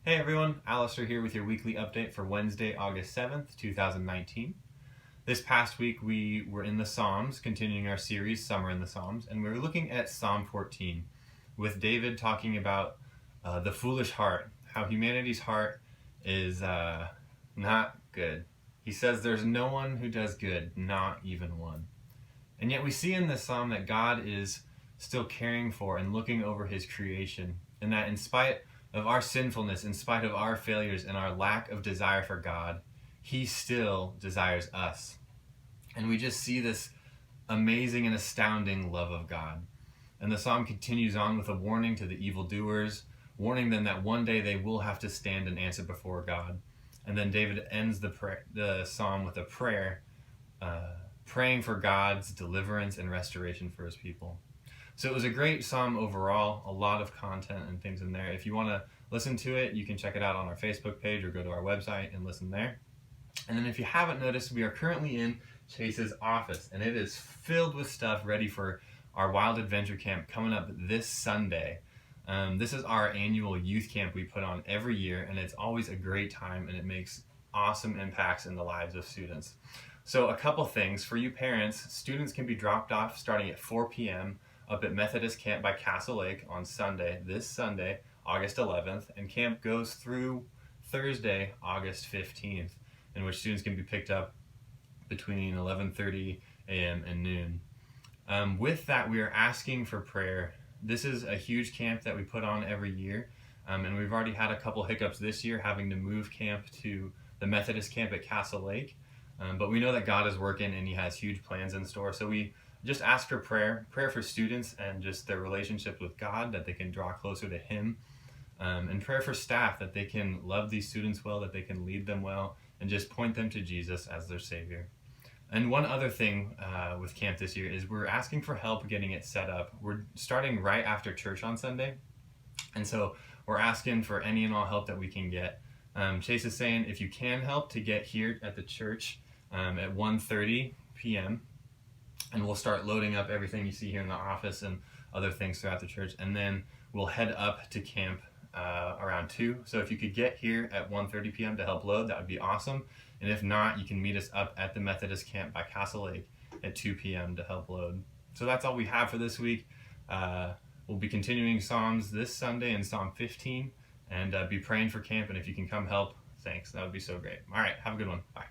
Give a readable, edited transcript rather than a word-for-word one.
Hey everyone, Alistair here with your weekly update for Wednesday, August 7th, 2019. This past week we were in the Psalms, continuing our series, Summer in the Psalms, and we were looking at Psalm 14, with David talking about the foolish heart, how humanity's heart is not good. He says there's no one who does good, not even one. And yet we see in this psalm that God is still caring for and looking over his creation, and that in spite of our sinfulness, in spite of our failures and our lack of desire for God, he still desires us. And we just see this amazing and astounding love of God. And the psalm continues on with a warning to the evildoers, warning them that one day they will have to stand and answer before God. And then David ends the psalm with a prayer, praying for God's deliverance and restoration for his people. So it was a great psalm overall, a lot of content and things in there. If you want to listen to it, you can check it out on our Facebook page or go to our website and listen there. And then if you haven't noticed, we are currently in Chase's office, and it is filled with stuff ready for our Wild Adventure Camp coming up this Sunday. This is our annual youth camp we put on every year, and it's always a great time, and it makes awesome impacts in the lives of students. So a couple things. For you parents, students can be dropped off starting at 4 p.m. up at Methodist Camp by Castle Lake on Sunday, this Sunday, August 11th, and camp goes through Thursday, August 15th, in which students can be picked up between 11:30 a.m. and noon. With that, we are asking for prayer. This is a huge camp that we put on every year, and we've already had a couple hiccups this year having to move camp to the Methodist Camp at Castle Lake, but we know that God is working and he has huge plans in store, so we just ask for prayer for students and just their relationship with God, that they can draw closer to him, and prayer for staff, that they can love these students well, that they can lead them well, and just point them to Jesus as their Savior. And one other thing with camp this year is we're asking for help getting it set up. We're starting right after church on Sunday, and so we're asking for any and all help that we can get. Chase is saying if you can help to get here at the church at 1:30 p.m., and we'll start loading up everything you see here in the office and other things throughout the church, and then we'll head up to camp around 2. So if you could get here at 1:30 p.m. to help load, that would be awesome. And if not, you can meet us up at the Methodist Camp by Castle Lake at 2 p.m. to help load. So that's all we have for this week. We'll be continuing Psalms this Sunday in Psalm 15, and be praying for camp, and if you can come help, thanks. That would be so great. All right, have a good one. Bye.